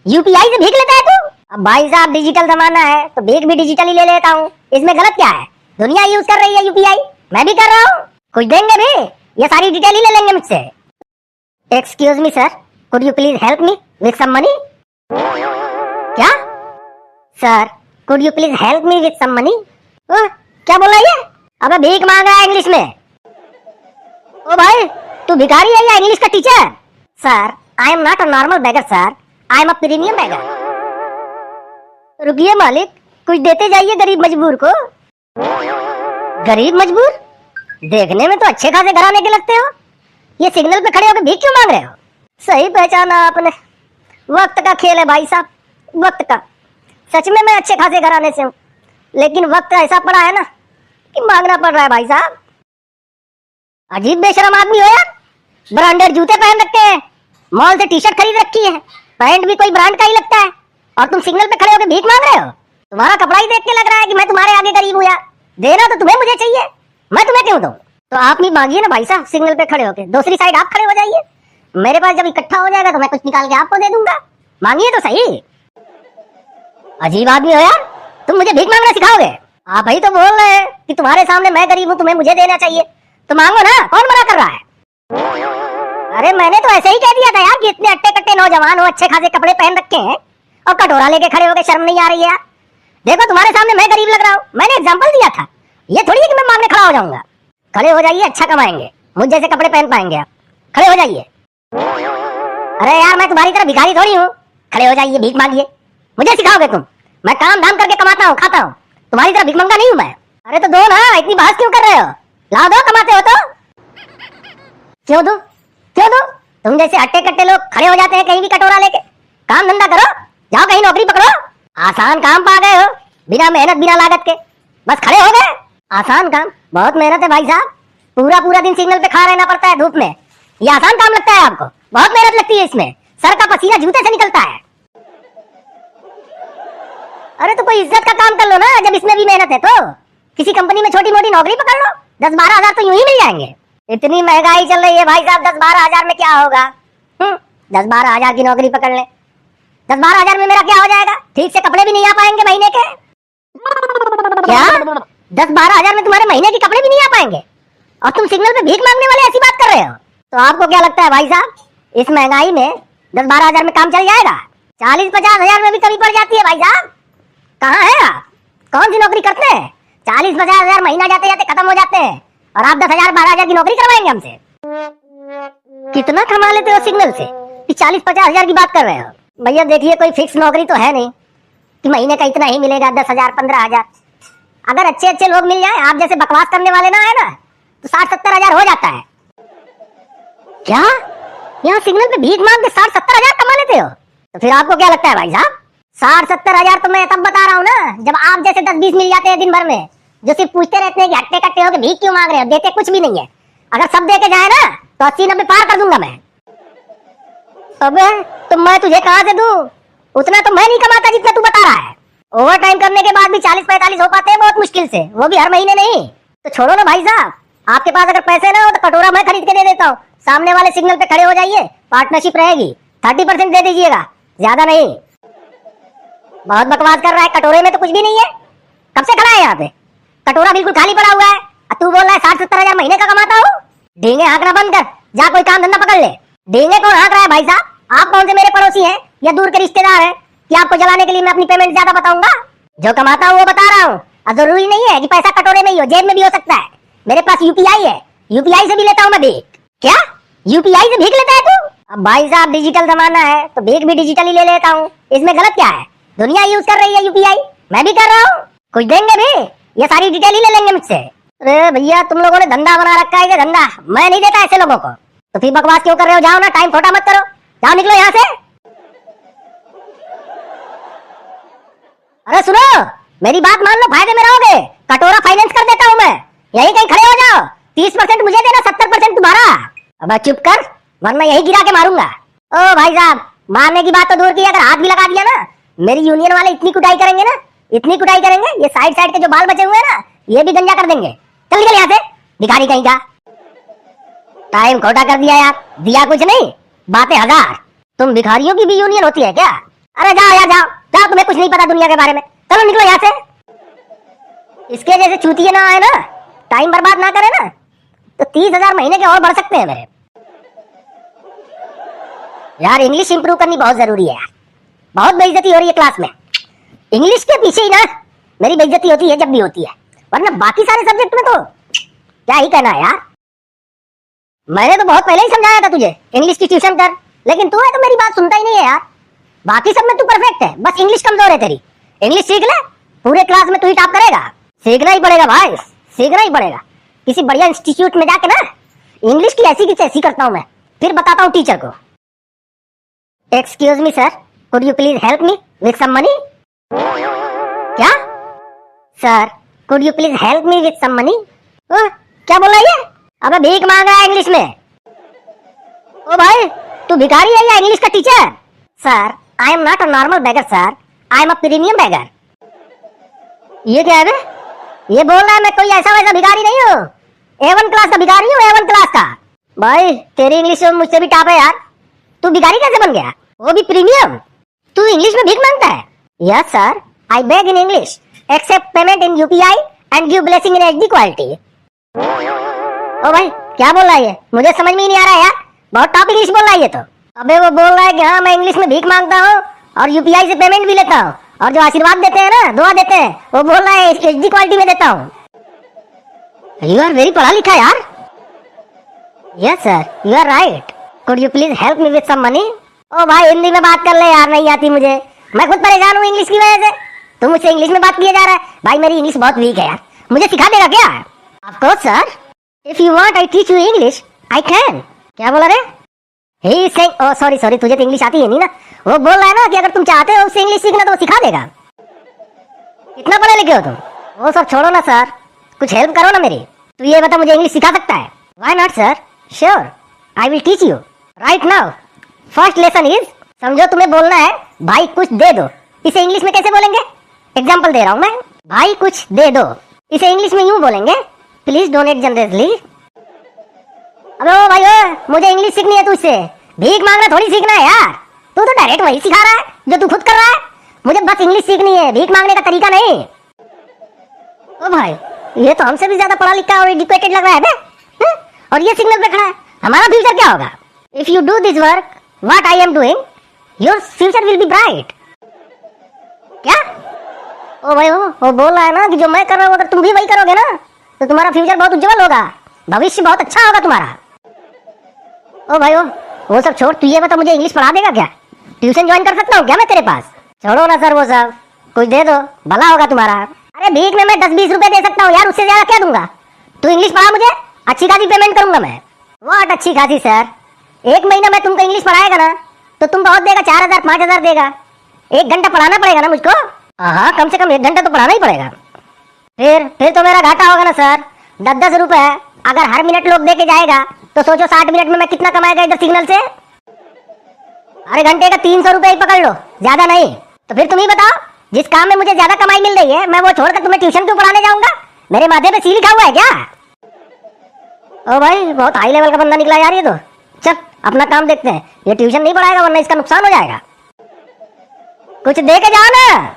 UPI से भीख लेता है तू? अब भाई साहब डिजिटल जमाना है तो भीख भी डिजिटल ही ले लेता हूँ, इसमें गलत क्या है? दुनिया यूज कर रही है यूपीआई, मैं भी कर रहा हूँ, कुछ देंगे भी? ये सारी डिटेल ही ले लेंगे मुझसे। Excuse me sir, could you please help me with some money? क्या sir, could you please help me with some money? क्या बोला ये? अबे भीख मांग रहा है इंग्लिश में। ओ भाई, तू भिखारी है या इंग्लिश का teacher? Sir, I am not a normal beggar sir, I am a premium beggar. रुकिए मालिक, कुछ देते जाइए गरीब मजबूर को। गरीब मजबूर? देखने में तो अच्छे खासे घराने के लगते हो, ये सिग्नल पे खड़े होकर भीख क्यों मांग रहे हो? सही पहचाना आपने, वक्त का खेल है भाई साहब, वक्त का। सच में मैं अच्छे खासे घराने से हूँ, लेकिन वक्त ऐसा पड़ा है ना कि मांगना पड़ रहा है भाई साहब। अजीब बेशरम आदमी हो यार, ब्रांडेड जूते पहन रखे हैं, मॉल से टी शर्ट खरीद रखी है, पैंट भी कोई ब्रांड का ही लगता है, और तुम सिग्नल पे खड़े होकर भीख मांग रहे हो? तुम्हारा कपड़ा ही देख के लग रहा है कि मैं तुम्हारे आगे गरीब हूँ यार। देना तो तुम्हें मुझे चाहिए, मैं तुम्हें क्यों दूं? तो आप भी मांगिए ना भाई साहब, सिग्नल पे खड़े होके दूसरी साइड आप खड़े हो जाइए, मेरे पास जब इकट्ठा हो जाएगा तो मैं कुछ निकाल के आपको दे दूंगा। मांगिए तो सही। अजीब आदमी हो यार, तुम मुझे भीख मांगना सिखाओगे? आप ही तो बोल रहे हैं कि तुम्हारे सामने मैं गरीब हूँ, तुम्हें मुझे देना चाहिए, तो मांगो ना, कौन मना कर रहा है? अरे मैंने तो ऐसे ही कह दिया था यार कि इतने अट्टे कट्टे नौजवान हो, अच्छे खासे कपड़े पहन रखे हैं और कटोरा लेके खड़े होके शर्म नहीं आ रही है यार? देखो तुम्हारे सामने मैं गरीब लग रहा हूँ, मैंने एग्जांपल दिया था, ये थोड़ी है कि मैं मांगने खड़ा हो जाऊंगा। खड़े हो जाइए, अच्छा कमाएंगे, मुझ जैसे कपड़े पहन पाएंगे आप, खड़े हो जाइए। अरे यार मैं तुम्हारी तरह भिखारी थोड़ी हूँ, खड़े हो जाइए, भीख मांगिए, मुझे सिखाओगे तुम? मैं काम धाम करके कमाता हूँ, खाता हूँ, तुम्हारी तरह भिखमंगा नहीं हूँ मैं। अरे तो दो ना, इतनी बहस क्यों कर रहे हो? लाओ दो, कमाते हो तो। क्यों दो, क्यों दो? तुम जैसे अट्टे कट्टे लोग खड़े हो जाते हैं कहीं भी कटोरा लेके। काम धंधा करो, जाओ कहीं नौकरी पकड़ो, आसान काम पा गए हो, बिना मेहनत बिना लागत के, बस खड़े हो गए। आसान काम? बहुत मेहनत है भाई साहब, पूरा पूरा दिन सिग्नल पे खड़ा रहना पड़ता है धूप में, ये आसान काम लगता है आपको? बहुत मेहनत लगती है इसमें, सर का पसीना जूते से निकलता है। अरे तो कोई इज्जत का काम कर लो ना, जब इसमें भी मेहनत है तो किसी कंपनी में छोटी मोटी नौकरी पकड़ लो, 10-12 हजार तो यूं ही मिल जाएंगे। इतनी महंगाई चल रही है भाई साहब, 10-12 हजार में क्या होगा? 10-12 हजार की नौकरी पकड़ ले, 10-12 हजार में मेरा क्या हो जाएगा? ठीक से कपड़े भी नहीं आ पाएंगे महीने के। क्या 10-12 हजार में तुम्हारे महीने के कपड़े भी नहीं आ पाएंगे, और तुम सिग्नल पे भीख मांगने वाले ऐसी बात कर रहे हो? तो आपको क्या लगता है भाई साहब, इस महंगाई में 10-12 हजार में काम चल जाएगा? 40-50 हजार में भी कमी पड़ जाती है भाई साहब। कहाँ है आप? कौन सी नौकरी करते हैं? 40-50 हजार महीना जाते जाते खत्म हो जाते हैं, और आप 10,000-12 हजार की नौकरी करवाएंगे हमसे? कितना कमा लेते हो सिग्नल से कि 40-50 हजार की बात कर रहे हो? भैया देखिए, कोई फिक्स नौकरी तो है नहीं कि महीने का इतना ही मिलेगा, 10,000 15,000। अगर अच्छे अच्छे लोग मिल जाए, आप जैसे बकवास करने वाले ना है ना, तो 60-70 हजार हो जाता है। क्या यहाँ सिग्नल पे भीख मांग के 60-70 हजार कमा लेते हो? तो फिर आपको क्या लगता है भाई साहब, 60-70 हजार तो मैं तब बता रहा हूँ ना, जब आप जैसे 10-20 मिल जाते हैं दिन भर में, जो सिर्फ पूछते रहते हैं कि हट्टे कट्टे हो के भीख क्यों मांग रहे हो, देते कुछ भी नहीं है। अगर सब दे के जाए ना तो 80-90 पार कर दूंगा मैं। अबे तो मैं तुझे कहाँ से दूं? उतना तो मैं नहीं कमाता जितना तू बता रहा है। ओवर टाइम करने के बाद भी 40-45 हो पाते हैं बहुत मुश्किल से, वो भी हर महीने नहीं। तो छोड़ो ना भाई साहब, आपके पास अगर पैसे ना हो तो कटोरा मैं खरीद के दे देता हूँ, सामने वाले सिग्नल पे खड़े हो जाइए, पार्टनरशिप रहेगी, 30% दे दीजिएगा, ज्यादा नहीं। बहुत बकवास कर रहा है, कटोरे में तो कुछ भी नहीं है, कब से खड़ा है यहाँ पे? कटोरा बिल्कुल खाली पड़ा हुआ है, तू बोल रहा है 60-70 हजार महीने का कमाता हूँ? डींगे हाँकना बंद कर, जा कोई काम धंधा पकड़ ले। डींगे कौन हाँक रहा है भाई साहब? आप कौन से मेरे पड़ोसी हैं या दूर के रिश्तेदार हैं कि आपको जलाने के लिए मैं अपनी पेमेंट ज्यादा बताऊंगा? जो कमाता हूँ वो बता रहा हूँ, और जरूरी नहीं है कि पैसा कटोरे में ही हो, जेब में भी हो सकता है। मेरे पास यूपीआई है, यूपीआई से भी लेता हूँ मैं भीख। क्या यूपीआई से भीख लेता है तू? अब भाई साहब डिजिटल जमाना है तो भीख भी डिजिटल ही ले लेता हूँ, इसमें गलत क्या है? दुनिया यूज कर रही है यूपीआई, मैं भी कर रहा हूँ, कुछ देंगे भी? ये सारी डिटेल ही ले लेंगे मुझसे। अरे भैया तुम लोगों ने धंधा बना रखा है, ये धंधा मैं नहीं देता ऐसे लोगों को, तो फिर बकवास क्यों कर रहे हो? जाओ ना, टाइम खोटा मत करो, जाओ निकलो यहाँ से। अरे सुनो, मेरी बात मान लो, फायदे में रहोगे, कटोरा फाइनेंस कर देता हूँ मैं, यही कहीं खड़े हो जाओ, 30% मुझे देना, 70% तुम्हारा। अब चुप कर, वरना यही गिरा के मारूंगा। ओ भाई साहब, मारने की बात तो दूर की, अगर हाथ भी लगा दिया ना, मेरी यूनियन वाले इतनी कुटाई करेंगे ना, इतनी कुटाई करेंगे, ये साइड साइड के जो बाल बचे हुए हैं ना, ये भी गंजा कर देंगे। चल निकल यहाँ से, भिखारी कहीं का। टाइम खोटा कर दिया यार, दिया कुछ नहीं, बातें हजार। तुम भिखारियों की भी यूनियन होती है क्या? अरे जाओ यार, जाओ जाओ, तुम्हें कुछ नहीं पता दुनिया के बारे में, चलो निकलो यहाँ से। इसके जैसे चूतिए ना आए ना, टाइम बर्बाद ना करे ना, तो 30,000 महीने के और बढ़ सकते हैं मेरे। यार इंग्लिश इंप्रूव करनी बहुत जरूरी है यार, बहुत बेइज्जती हो रही है क्लास में। इंग्लिश के पीछे ही ना मेरी बेइज्जती होती है जब भी होती है, वरना बाकी सारे सब्जेक्ट में तो क्या ही कहना है यार। मैंने तो बहुत पहले ही समझाया था तुझे इंग्लिश की ट्यूशन कर, लेकिन तू है तो मेरी बात सुनता ही नहीं है यार। बाकी सब में तू परफेक्ट है, बस इंग्लिश कमजोर है तेरी। इंग्लिश सीख ले, पूरे क्लास में तू ही टॉप करेगा। सीखना ही पड़ेगा भाई, सीखना ही पड़ेगा। किसी बढ़िया इंस्टीट्यूट में जाके ना इंग्लिश की ऐसी की तैसी करता हूँ मैं, फिर बताता हूँ टीचर को। Excuse me sir, could you please help me with some money? क्या sir, could you please help me with some money? क्या बोल रहा है ये? अबे भीख मांग रहा है इंग्लिश में। ओ भाई तू भिखारी है या इंग्लिश का teacher? Sir I am not a normal beggar sir, I am a premium beggar. ये क्या है बे? ये बोल रहा है मैं कोई ऐसा वैसा भिखारी नहीं हूँ, A1 क्लास का भिखारी हूँ, A1 क्लास का। भाई तेरी इंग्लिश मुझसे भी टॉप है यार, तू भिखारी कैसे बन गया, वो भी प्रीमियम? तू इंग्लिश में भीख मांगता है? Yes sir, I beg in English, except payment in UPI and give blessing in HD quality. ओ भाई क्या बोल रहा है ये, मुझे समझ में ही नहीं आ रहा है यार, बहुत टॉप इंग्लिश बोल रहा है ये तो। अबे वो बोल रहा है कि हाँ मैं इंग्लिश में भीख मांगता हूँ और UPI से पेमेंट भी लेता हूँ, और जो आशीर्वाद देते हैं ना, दुआ देते हैं, वो बोल रहा है HD क्वालिटी में देता हूँ। यू आर वेरी पढ़ा लिखा यार। Yes sir, you are right, could you please help me with some money? ओ भाई हिंदी में बात कर ले यार, नहीं आती मुझे, मैं खुद परेशान हूँ इंग्लिश की वजह से, तू मुझसे इंग्लिश में बात किया जा रहा है। भाई मेरी इंग्लिश बहुत वीक है यार, मुझे सिखा देगा क्या? Of course sir, if you want I teach you English, I can. क्या बोला रे? He is saying, oh sorry sorry, तुझे तो इंग्लिश आती है नहीं ना। वो बोल रहा है ना कि अगर तुम चाहते हो उससे इंग्लिश सीखना तो वो सिखा देगा। कितना पढ़े लिखे हो तुम? वो सब छोड़ो ना सर, कुछ हेल्प करो ना मेरी। तू ये बता मुझे इंग्लिश सिखा सकता है? Why not sir, sure I will teach you right now. First lesson is, समझो तुम्हें बोलना है भाई कुछ दे दो, इसे इंग्लिश में कैसे बोलेंगे? एग्जाम्पल दे रहा हूं मैं, भाई कुछ दे दो, इसे इंग्लिश में यूं बोलेंगे, प्लीज डोनेट जनरसली। अबे ओ भाई ओ, मुझे इंग्लिश सीखनी है तुझसे, भीख मांगना थोड़ी सीखना है यार। तू तो डायरेक्ट वही सिखा रहा है जो तू खुद कर रहा है। मुझे बस इंग्लिश सीखनी है, भीख मांगने का तरीका नहीं। ओ भाई ये तो हमसे भी ज्यादा पढ़ा लिखा और एजुकेटेड लग रहा है बे। और ये सिग्नल पे खड़ा है, हमारा फ्यूचर क्या होगा? If you do this work what I am doing, your future will be bright. क्या? ओ भाई वो बोल रहा है ना कि जो मैं कर रहा हूँ अगर तुम भी वही करोगे ना तो तुम्हारा फ्यूचर बहुत उज्जवल होगा, भविष्य बहुत अच्छा होगा तुम्हारा। ओ भाई वो सब छोड़, तू ये बता मुझे इंग्लिश पढ़ा देगा क्या? ट्यूशन ज्वाइन कर सकता हूँ क्या मैं तेरे पास? छोड़ो ना सर वो सब, कुछ दे दो भला होगा तुम्हारा। अरे भीख में मैं 10-20 रुपए दे सकता हूँ यार, उससे ज्यादा क्या दूंगा? तू इंग्लिश पढ़ा मुझे, अच्छी खासी पेमेंट करूंगा मैं। व्हाट अच्छी खासी सर, 1 महीना मैं तुमको इंग्लिश पढ़ाएगा ना तो तुम बहुत देगा, 4,000 5,000 देगा। 1 घंटा पढ़ाना पड़ेगा ना मुझको? हाँ कम से कम 1 घंटा तो पढ़ाना ही पड़ेगा। फिर तो मेरा घाटा होगा ना सर। 10-10 रुपए अगर हर मिनट लोग दे के जाएगा तो सोचो 60 मिनट में मैं कितना कमाएगा इधर सिग्नल से? अरे घंटे का 300 रुपए ही पकड़ लो, ज्यादा नहीं। तो फिर तुम ही बताओ, जिस काम में मुझे ज्यादा कमाई मिल रही है मैं वो छोड़कर तुम्हें ट्यूशन क्यों पढ़ाने जाऊंगा? मेरे माथे पे सी लिखा हुआ है क्या? ओ भाई बहुत हाई लेवल का बंदा निकला यार ये तो। चल अपना काम देखते हैं, ये ट्यूशन नहीं पढ़ाएगा वरना इसका नुकसान हो जाएगा। कुछ दे के जाओ ना।